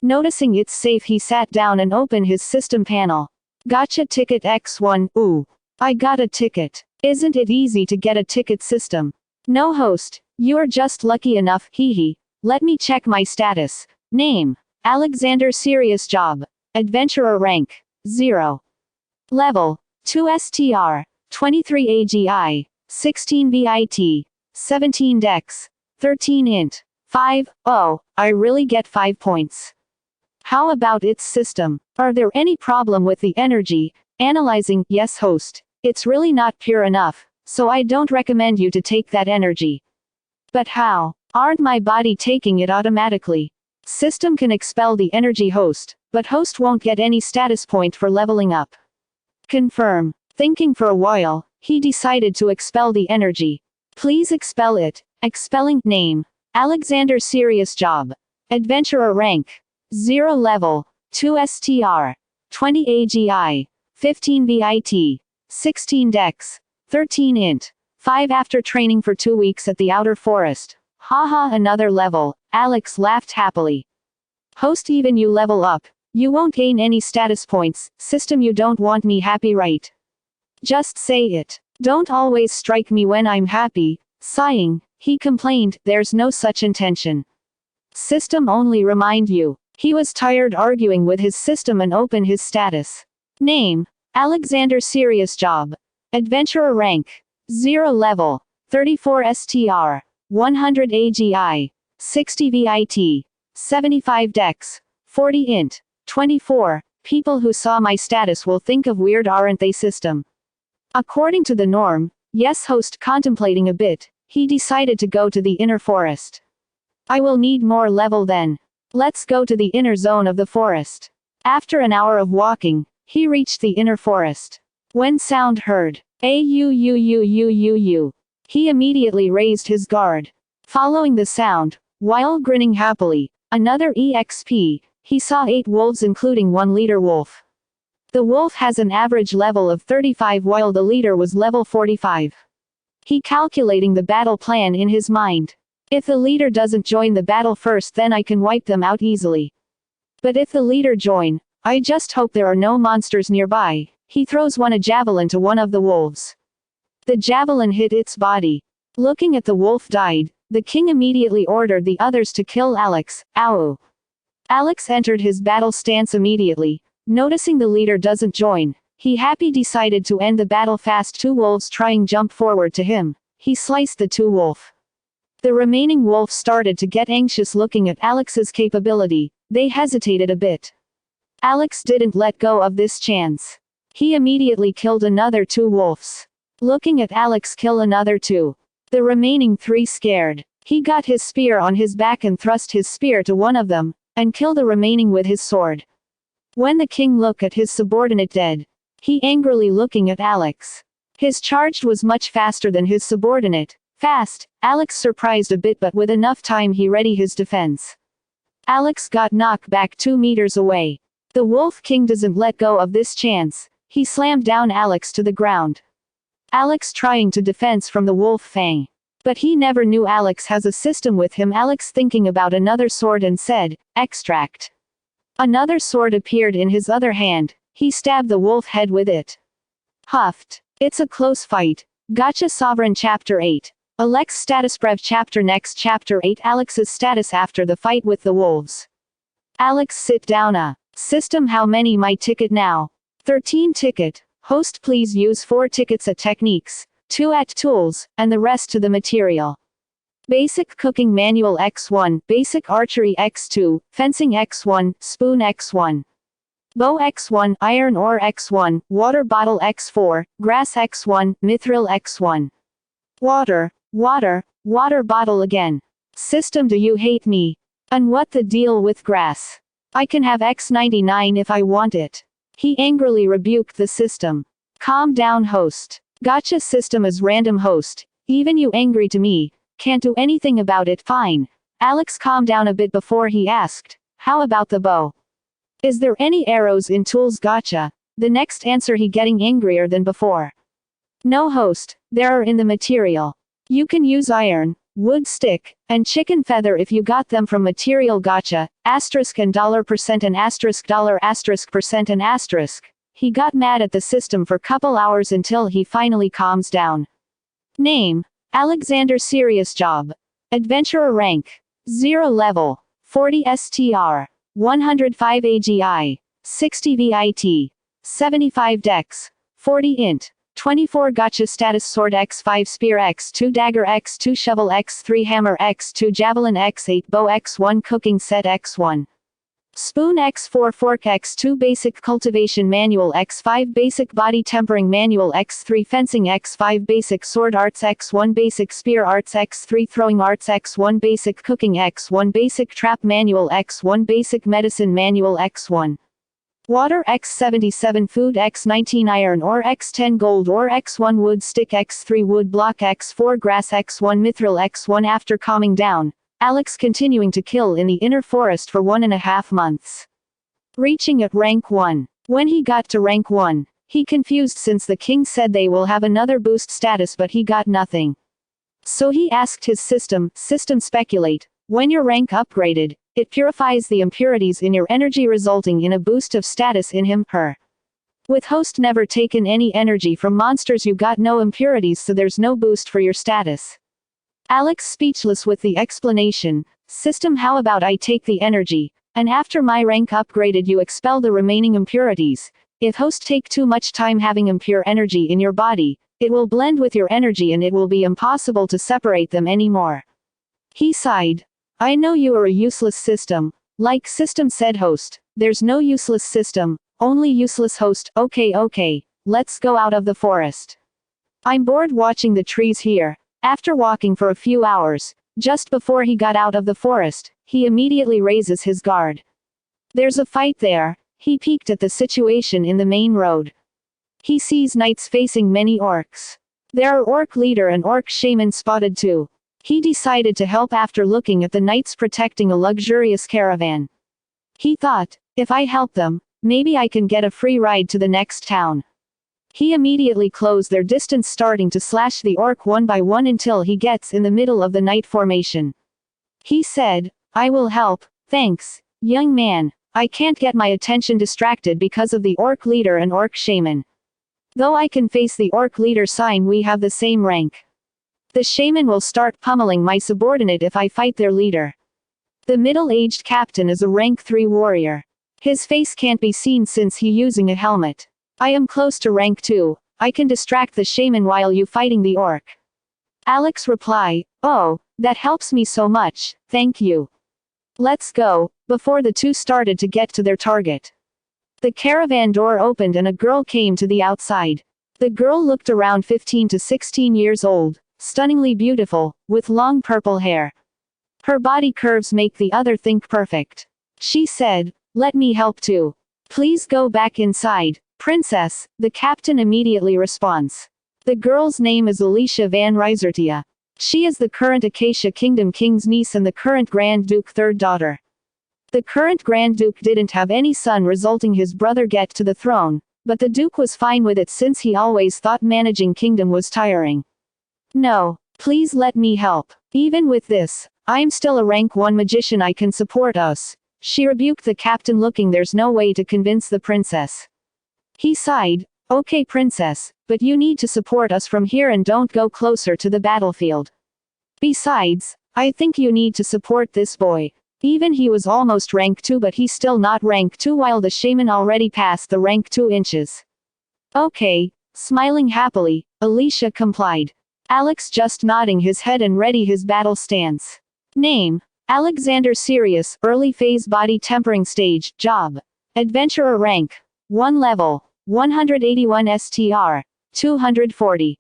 Noticing it's safe, he sat down and opened his system panel. Gotcha ticket X1, ooh. I got a ticket. Isn't it easy to get a ticket system? No host, you're just lucky enough, hehe. Let me check my status. Name: Alexander. Serious job. Adventurer rank: 0. Level: 2 STR, 23 AGI, 16 BIT, 17 Dex, 13 int. 5, oh, I really get 5 points. How about its system? Are there any problem with the energy? Analyzing, yes host. It's really not pure enough, so I don't recommend you to take that energy. But how? Aren't my body taking it automatically? System can expel the energy host, but host won't get any status point for leveling up. Confirm. Thinking for a while, he decided to expel the energy. Please expel it. Expelling. Name. Alexander. Serious job. Adventurer rank. 0 level. 2 STR. 20 AGI. 15 VIT. 16 dex. 13 int. 5 after training for 2 weeks at the outer forest. Haha, another level. Alex laughed happily. Host, even you level up, you won't gain any status points. System, you don't want me happy, right? Just say it. Don't always strike me when I'm happy. Sighing, he complained, there's no such intention. System, only remind you. He was tired arguing with his system and open his status. Name. Alexander. Serious job. Adventurer rank. 0 level. 34 STR. 100 AGI. 60 VIT. 75 dex. 40 int. 24. People who saw my status will think of weird, aren't they, system? According to the norm, yes host. Contemplating a bit, he decided to go to the inner forest. I will need more level then. Let's go to the inner zone of the forest. After an hour of walking, he reached the inner forest. When sound heard, A-U-U-U-U-U-U, he immediately raised his guard. Following the sound, while grinning happily, another EXP, he saw 8 wolves including 1 leader wolf. The wolf has an average level of 35 while the leader was level 45. He calculating the battle plan in his mind. If the leader doesn't join the battle first, then I can wipe them out easily. But if the leader join, I just hope there are no monsters nearby. He throws a javelin to one of the wolves. The javelin hit its body. Looking at the wolf died, the king immediately ordered the others to kill Alex. Ow. Alex entered his battle stance immediately. Noticing the leader doesn't join, he happy decided to end the battle fast. 2 wolves trying jump forward to him. He sliced the 2 wolf. The remaining wolf started to get anxious looking at Alex's capability. They hesitated a bit. Alex didn't let go of this chance. He immediately killed another 2 wolves. Looking at Alex kill another 2. The remaining 3 scared. He got his spear on his back and thrust his spear to one of them, and killed the remaining with his sword. When the king looked at his subordinate dead, he angrily looking at Alex. His charge was much faster than his subordinate. Fast, Alex surprised a bit, but with enough time he ready his defense. Alex got knocked back 2 meters away. The Wolf King doesn't let go of this chance. He slammed down Alex to the ground. Alex trying to defense from the wolf fang. But he never knew Alex has a system with him. Alex thinking about another sword and said, extract. Another sword appeared in his other hand. He stabbed the wolf head with it. Huffed. It's a close fight. Gacha Sovereign Chapter 8. Alex status brev chapter. Next chapter 8. Alex's status after the fight with the wolves. Alex sit down. System, how many my ticket now? 13 ticket. Host, please use 4 tickets at techniques, 2 at tools, and the rest to the material. Basic cooking manual X1, basic archery X2, fencing X1, spoon X1. Bow X1, iron ore X1, water bottle X4, grass X1, mithril X1. Water bottle again. System, do you hate me? And what the deal with grass? I can have X99 if I want it. He angrily rebuked the system. Calm down, host. Gacha system is random, host. Even you angry to me, can't do anything about it. Fine. Alex calmed down a bit before he asked, how about the bow? Is there any arrows in tools? Gacha. The next answer, he getting angrier than before. No, host, there are in the material. You can use iron, wood stick, and chicken feather if you got them from material. Gacha, asterisk and $% and asterisk dollar asterisk percent and asterisk. He got mad at the system for couple hours until he finally calms down. Name, Alexander. Serious job. Adventurer rank. 0 level. 40 STR. 105 AGI. 60 VIT. 75 dex. 40 int. 24 Gacha status sword x5 spear x2 dagger x2 shovel x3 hammer x2 javelin x8 bow x1 cooking set x1 spoon x4 fork x2 basic cultivation manual x5 basic body tempering manual x3 fencing x5 basic sword arts x1 basic spear arts x3 throwing arts x1 basic cooking x1 basic trap manual x1 basic medicine manual x1 water x77 food x19 iron ore x10 gold ore x1 wood stick x3 wood block x4 grass x1 mithril x1 after calming down, Alex continuing to kill in the inner forest for 1.5 months. Reaching at rank 1. When he got to rank 1, he confused since the king said they will have another boost status but he got nothing. So he asked his system speculate, when your rank upgraded, it purifies the impurities in your energy resulting in a boost of status in him/her. With host never taken any energy from monsters you got no impurities so there's no boost for your status. Alex speechless with the explanation, system how about I take the energy, and after my rank upgraded you expel the remaining impurities, if host take too much time having impure energy in your body, it will blend with your energy and it will be impossible to separate them anymore. He sighed. I know you are a useless system, like system said host, there's no useless system, only useless host, okay, let's go out of the forest. I'm bored watching the trees here. After walking for a few hours, just before he got out of the forest, he immediately raises his guard. There's a fight there. He peeked at the situation in the main road. He sees knights facing many orcs. There are orc leader and orc shaman spotted too. He decided to help after looking at the knights protecting a luxurious caravan. He thought, if I help them, maybe I can get a free ride to the next town. He immediately closed their distance starting to slash the orc one by one until he gets in the middle of the knight formation. He said, I will help, thanks, young man, I can't get my attention distracted because of the orc leader and orc shaman. Though I can face the orc leader sign we have the same rank. The shaman will start pummeling my subordinate if I fight their leader. The middle-aged captain is a rank 3 warrior. His face can't be seen since he using a helmet. I am close to rank 2, I can distract the shaman while you fighting the orc. Alex reply, oh, that helps me so much, thank you. Let's go, before the two started to get to their target. The caravan door opened and a girl came to the outside. The girl looked around 15 to 16 years old, stunningly beautiful, with long purple hair. Her body curves make the other think perfect. She said, let me help too. Please go back inside. Princess, the captain immediately responds. The girl's name is Alicia van Rijsertia. She is the current Acacia Kingdom king's niece and the current Grand Duke third daughter. The current Grand Duke didn't have any son resulting his brother get to the throne, but the Duke was fine with it since he always thought managing kingdom was tiring. No, please let me help. Even with this, I'm still a rank 1 magician I can support us. She rebuked the captain looking there's no way to convince the princess. He sighed, okay princess, but you need to support us from here and don't go closer to the battlefield. Besides, I think you need to support this boy. Even he was almost rank 2 but he's still not rank 2 while the shaman already passed the rank 2 inches. Okay, smiling happily, Alicia complied. Alex just nodding his head and ready his battle stance. Name, Alexander Sirius, early phase body tempering stage, job. Adventurer rank, 1 level. 181 STR, 240.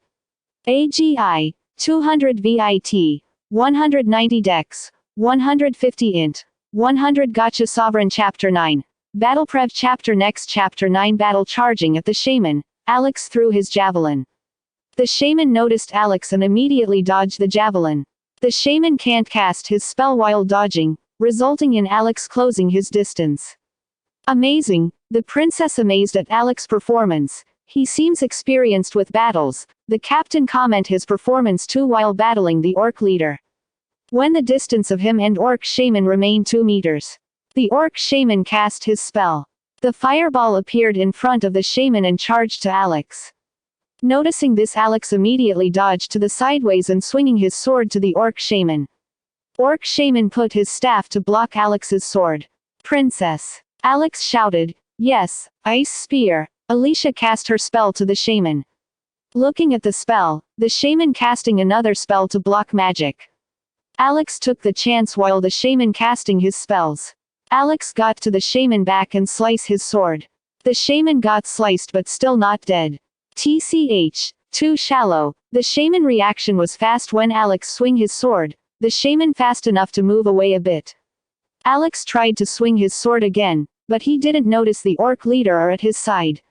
AGI, 200 VIT, 190 Dex, 150 Int, 100 Gacha Sovereign Chapter 9. Battle Prev Chapter Next Chapter 9 Battle charging at the shaman, Alex threw his javelin. The shaman noticed Alex and immediately dodged the javelin. The shaman can't cast his spell while dodging, resulting in Alex closing his distance. Amazing, the princess amazed at Alex's performance. He seems experienced with battles. The captain comment his performance too while battling the orc leader. When the distance of him and orc shaman remained 2 meters. The orc shaman cast his spell. The fireball appeared in front of the shaman and charged to Alex. Noticing this Alex immediately dodged to the sideways and swinging his sword to the orc shaman. Orc shaman put his staff to block Alex's sword. Princess. Alex shouted, yes, ice spear. Alicia cast her spell to the shaman. Looking at the spell, the shaman casting another spell to block magic. Alex took the chance while the shaman casting his spells. Alex got to the shaman back and slice his sword. The shaman got sliced but still not dead. TCH, too shallow. The shaman reaction was fast when Alex swing his sword, the shaman fast enough to move away a bit. Alex tried to swing his sword again, but he didn't notice the orc leader are at his side.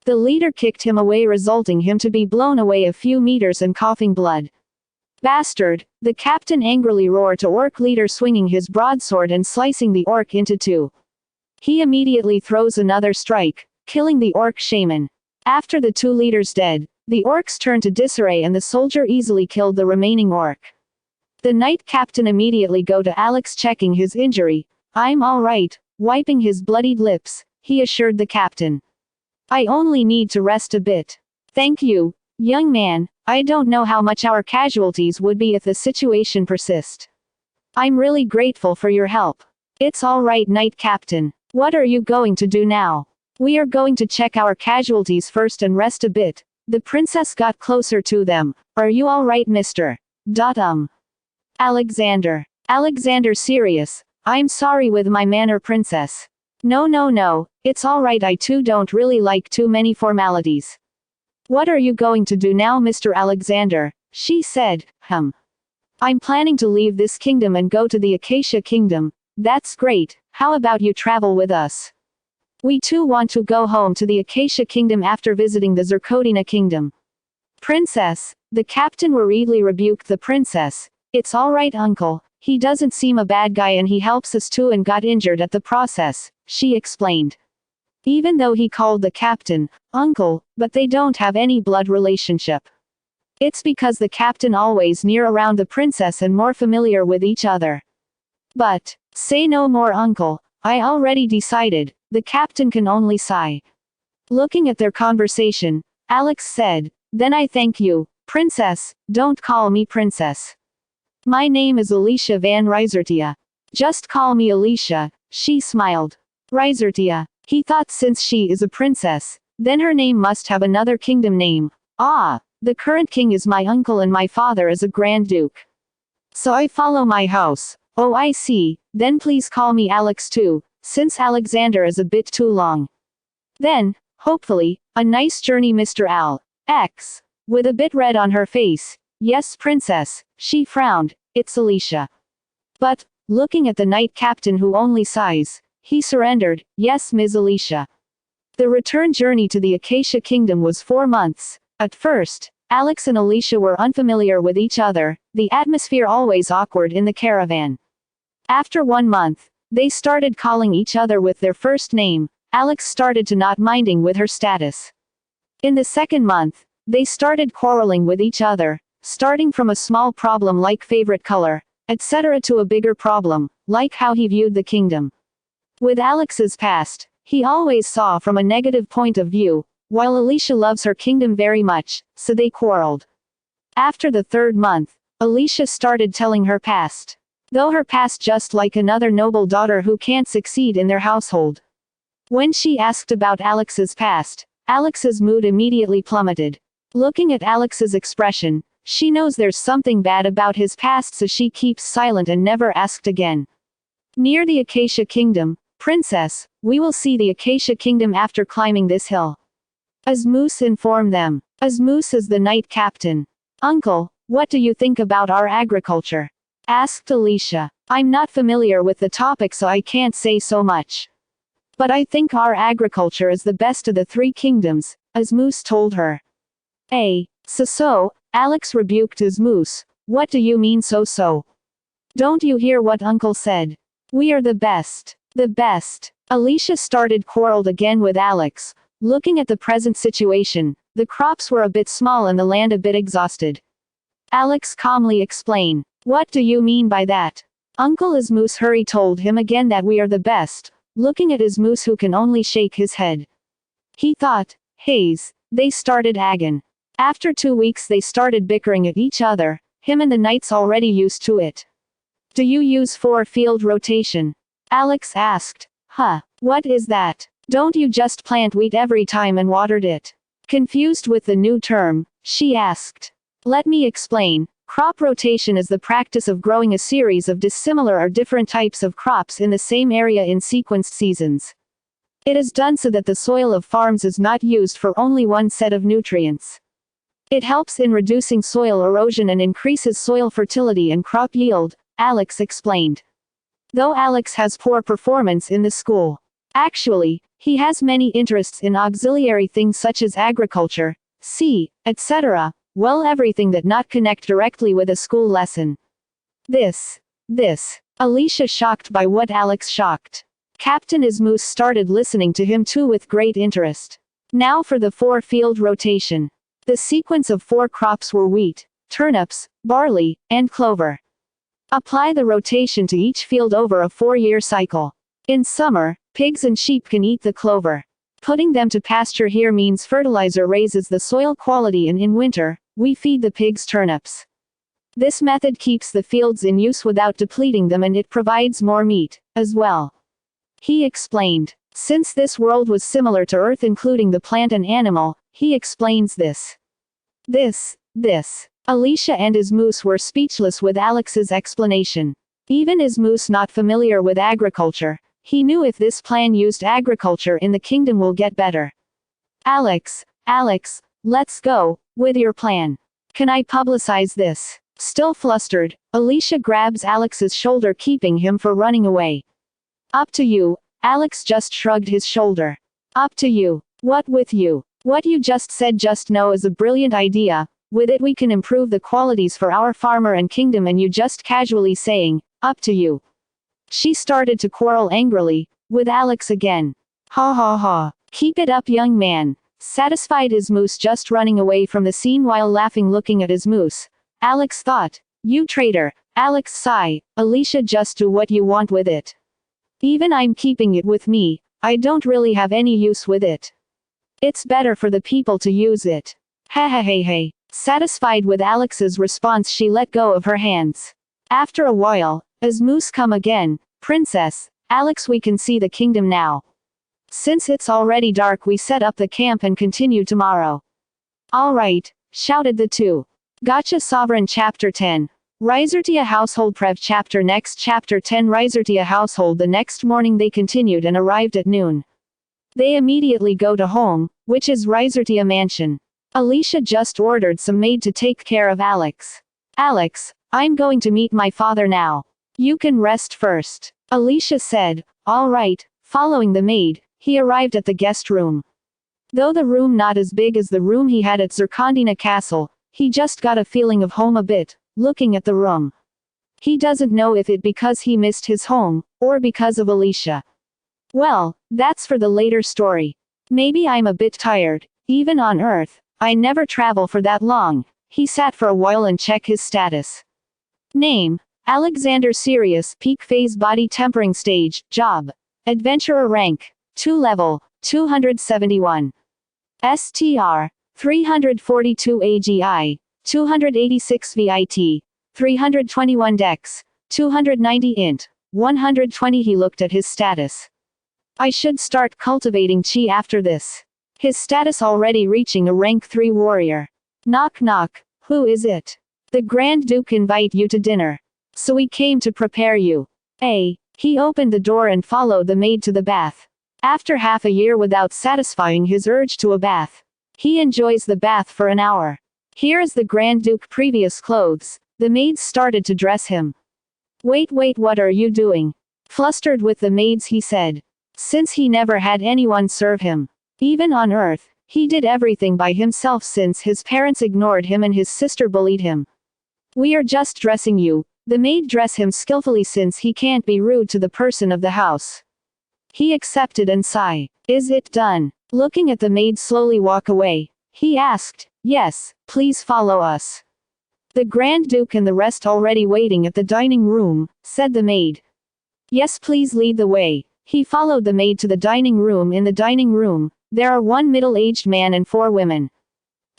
The leader kicked him away, resulting him to be blown away a few meters and coughing blood. Bastard, the captain angrily roared to orc leader, swinging his broadsword and slicing the orc into two. He immediately throws another strike, killing the orc shaman. After the two leaders dead, the orcs turned to disarray and the soldier easily killed the remaining orc. The knight captain immediately go to Alex checking his injury. "I'm all right," wiping his bloodied lips, he assured the captain. "I only need to rest a bit. Thank you, young man. I don't know how much our casualties would be if the situation persists. I'm really grateful for your help." "It's all right, knight captain. What are you going to do now?" "We are going to check our casualties first and rest a bit." The princess got closer to them. "Are you all right, Mr. Alexander?" Alexander serious. "I'm sorry with my manner, princess." No, it's all right. I too don't really like too many formalities." "What are you going to do now, Mr. Alexander?" she said. "I'm planning to leave this kingdom and go to the Acacia Kingdom." "That's great. How about you travel with us? We too want to go home to the Acacia Kingdom after visiting the Zircotina Kingdom." "Princess," the captain worriedly rebuked the princess. "It's all right, uncle. He doesn't seem a bad guy and he helps us too and got injured at the process," she explained. Even though he called the captain uncle, but they don't have any blood relationship. It's because the captain always near around the princess and more familiar with each other. "But, say no more, uncle. I already decided." The captain can only sigh. Looking at their conversation, Alex said, "Then I thank you, princess. Don't call me princess. My name is Alicia van Rizertia. Just call me Alicia," she smiled. Rizertia. He thought since she is a princess, then her name must have another kingdom name. "Ah, the current king is my uncle and my father is a grand duke. So I follow my house." "Oh, I see. Then please call me Alex too, since Alexander is a bit too long." "Then, hopefully, a nice journey, Mr. X." With a bit red on her face. "Yes, princess," she frowned. "It's Alicia." But, looking at the knight captain who only sighs, he surrendered. "Yes, Ms. Alicia." The return journey to the Acacia Kingdom was 4 months. At first, Alex and Alicia were unfamiliar with each other, the atmosphere always awkward in the caravan. After 1 month, they started calling each other with their first name. Alex started to not minding with her status. In the second month, they started quarreling with each other, starting from a small problem like favorite color, etc. to a bigger problem, like how he viewed the kingdom. With Alex's past, he always saw from a negative point of view, while Alicia loves her kingdom very much, so they quarreled. After the 3rd month, Alicia started telling her past. Though her past just like another noble daughter who can't succeed in their household. When she asked about Alex's past, Alex's mood immediately plummeted. Looking at Alex's expression, she knows there's something bad about his past, so she keeps silent and never asked again. Near the Acacia Kingdom, "Princess, we will see the Acacia Kingdom after climbing this hill." Asmus informed them. Asmus is the knight captain. "Uncle, what do you think about our agriculture?" asked Alicia. "I'm not familiar with the topic so I can't say so much. But I think our agriculture is the best of the 3 kingdoms," Asmus told her. So, Alex rebuked Asmus. "What do you mean so? Don't you hear what uncle said? We are the best. The best." Alicia started quarreled again with Alex. Looking at the present situation, the crops were a bit small and the land a bit exhausted. Alex calmly explained. "What do you mean by that?" Uncle Asmus hurry told him again that we are the best, looking at Asmus who can only shake his head. He thought, they started again. After 2 weeks they started bickering at each other, him and the knights already used to it. "Do you use 4-field rotation?" Alex asked. What is that? Don't you just plant wheat every time and watered it?" Confused with the new term, she asked. Let me explain. Crop rotation is the practice of growing a series of dissimilar or different types of crops in the same area in sequenced seasons. It is done so that the soil of farms is not used for only one set of nutrients. It helps in reducing soil erosion and increases soil fertility and crop yield, Alex explained. Though Alex has poor performance in the school. Actually, he has many interests in auxiliary things such as agriculture, etc. Well, everything that not connect directly with a school lesson. This. Alicia shocked by what Alex shocked. Captain Ismoose started listening to him too with great interest. Now for the 4-field rotation. The sequence of 4 crops were wheat, turnips, barley, and clover. Apply the rotation to each field over a 4-year cycle. In summer, pigs and sheep can eat the clover. Putting them to pasture here means fertilizer raises the soil quality, and in winter, we feed the pigs turnips. This method keeps the fields in use without depleting them, and it provides more meat, as well. He explained. Since this world was similar to Earth including the plant and animal, he explains this. Alicia and Ismoose were speechless with Alex's explanation. Even Ismoose, not familiar with agriculture, he knew if this plan used agriculture in the kingdom will get better. Alex, let's go with your plan. Can I publicize this? Still flustered, Alicia grabs Alex's shoulder, keeping him from running away. Up to you, Alex just shrugged his shoulder. Up to you. What with you? What you just said just now is a brilliant idea. With it we can improve the qualities for our farmer and kingdom, and you just casually saying, up to you. She started to quarrel angrily with Alex again. Ha ha ha. Keep it up, young man. Satisfied Ismoose just running away from the scene while laughing, looking at Ismoose. Alex thought, you traitor. Alex sigh, Alicia, just do what you want with it. Even I'm keeping it with me, I don't really have any use with it. It's better for the people to use it. Hey. Satisfied with Alex's response, she let go of her hands. After a while, Ismoose come again. Princess, Alex, we can see the kingdom now. Since it's already dark, we set up the camp and continue tomorrow. All right, shouted the two. Gacha Sovereign Chapter 10. Risertia Household Prev Chapter Next Chapter 10 Risertia Household. The next morning they continued and arrived at noon. They immediately go to home, which is Risertia Mansion. Alicia just ordered some maid to take care of Alex. Alex, I'm going to meet my father now. You can rest first. Alicia said. All right. Following the maid, he arrived at the guest room. Though the room not as big as the room he had at Zircondina Castle, he just got a feeling of home a bit, looking at the room. He doesn't know if it because he missed his home, or because of Alicia. Well, that's for the later story. Maybe I'm a bit tired. Even on Earth, I never travel for that long. He sat for a while and checked his status. Name: Alexander Sirius. Peak phase body tempering stage. Job: Adventurer. Rank: 2 level, 271. STR: 342 AGI, 286 VIT, 321 Dex, 290 Int, 120. He looked at his status. I should start cultivating chi after this. His status already reaching a rank 3 warrior. Knock knock, who is it? The Grand Duke invite you to dinner. So we came to prepare you. He opened the door and followed the maid to the bath. After half a year without satisfying his urge to a bath, he enjoys the bath for an hour. Here is the Grand Duke previous clothes. The maids started to dress him. Wait, what are you doing? Flustered with the maids, he said. Since he never had anyone serve him. Even on Earth, he did everything by himself since his parents ignored him and his sister bullied him. We are just dressing you. The maid dress him skillfully since he can't be rude to the person of the house. He accepted and sighed. Is it done? Looking at the maid slowly walk away, he asked. Yes, please follow us. The Grand Duke and the rest already waiting at the dining room, said the maid. Yes, please lead the way. He followed the maid to the dining room. In the dining room, there are 1 middle-aged man and 4 women.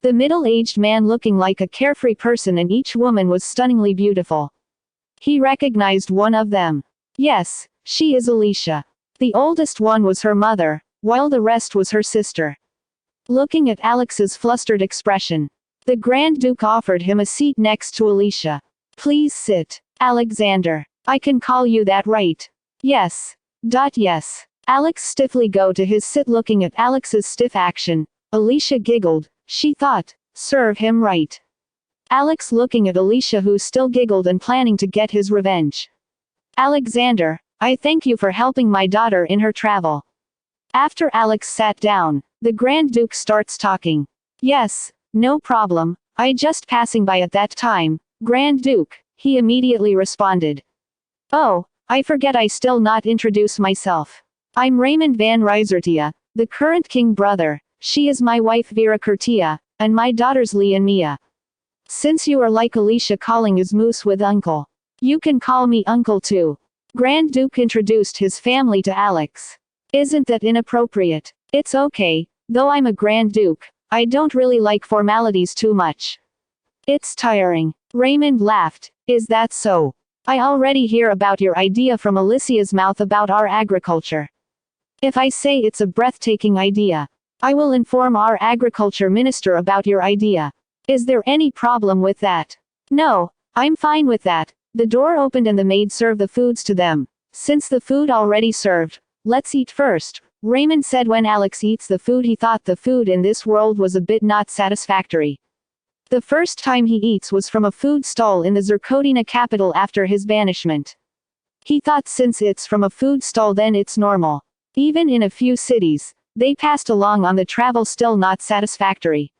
The middle-aged man looking like a carefree person and each woman was stunningly beautiful. He recognized one of them. Yes, she is Alicia. The oldest one was her mother, while the rest was her sister. Looking at Alex's flustered expression, The Grand Duke offered him a seat next to Alicia. Please sit. Alexander. I can call you that, right? Yes. Yes. Alex stiffly go to his sit. Looking at Alex's stiff action, Alicia giggled. She thought, serve him right. Alex looking at Alicia, who still giggled and planning to get his revenge. Alexander, I thank you for helping my daughter in her travel. After Alex sat down, the Grand Duke starts talking. Yes, no problem, I just passing by at that time, Grand Duke, he immediately responded. Oh, I forget I still not introduce myself. I'm Raymond van Riesertia, the current king brother, she is my wife Vera Curtia, and my daughters Lee and Mia. Since you are like Alicia calling his moose with uncle, you can call me uncle too. Grand Duke introduced his family to Alex. Isn't that inappropriate? It's okay, though I'm a Grand Duke, I don't really like formalities too much. It's tiring. Raymond laughed. Is that so? I already hear about your idea from Alicia's mouth about our agriculture. If I say it's a breathtaking idea, I will inform our agriculture minister about your idea. Is there any problem with that? No, I'm fine with that. The door opened and the maid served the foods to them. Since the food already served, let's eat first, Raymond said. When Alex eats the food, he thought the food in this world was a bit not satisfactory. The first time he eats was from a food stall in the Zircotina capital after his banishment. He thought since it's from a food stall then it's normal. Even in a few cities, they passed along on the travel still not satisfactory.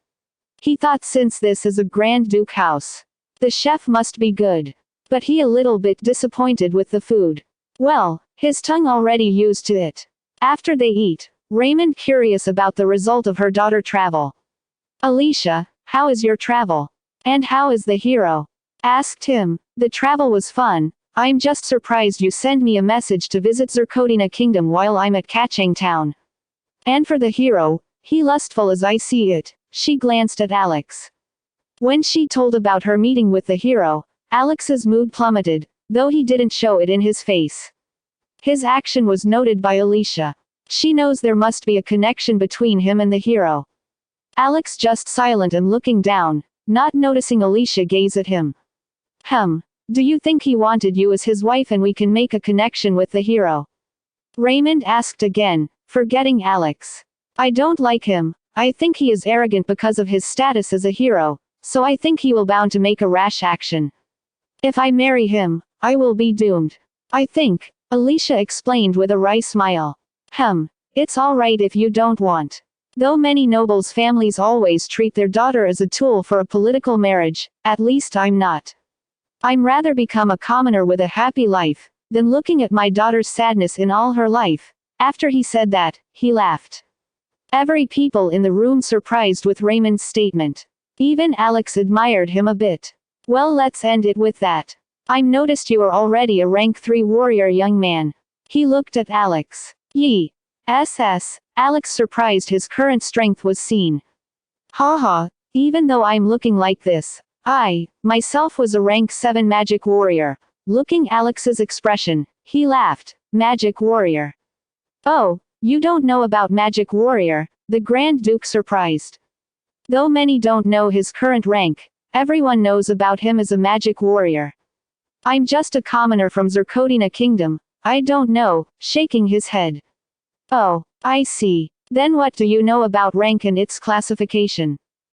He thought since this is a Grand Duke house, the chef must be good. But he a little bit disappointed with the food. Well, his tongue already used to it. After they eat, Raymond curious about the result of her daughter travel. Alicia, how is your travel? And how is the hero? Asked him. The travel was fun. I'm just surprised you send me a message to visit Zircotina Kingdom while I'm at Kachang Town. And for the hero, he lustful as I see it. She glanced at Alex. When she told about her meeting with the hero, Alex's mood plummeted, though he didn't show it in his face. His action was noted by Alicia. She knows there must be a connection between him and the hero. Alex just silent and looking down, not noticing Alicia gaze at him. Do you think he wanted you as his wife and we can make a connection with the hero? Raymond asked again, forgetting Alex. I don't like him. I think he is arrogant because of his status as a hero, so I think he will bound to make a rash action. If I marry him, I will be doomed. I think, Alicia explained with a wry smile. It's alright if you don't want. Though many nobles' families always treat their daughter as a tool for a political marriage, at least I'm not. I'm rather become a commoner with a happy life, than looking at my daughter's sadness in all her life. After he said that, he laughed. Every people in the room surprised with Raymond's statement. Even Alex admired him a bit. Well, let's end it with that. I'm noticed you are already a rank 3 warrior, young man. He looked at Alex. SS. Alex surprised his current strength was seen. Haha, even though I'm looking like this, I, myself was a rank 7 magic warrior. Looking Alex's expression, he laughed. Magic warrior. Oh, you don't know about magic warrior, the Grand Duke surprised. Though many don't know his current rank, everyone knows about him as a magic warrior. I'm just a commoner from Zircotina Kingdom, I don't know, shaking his head. Oh, I see. Then what do you know about rank and its classification?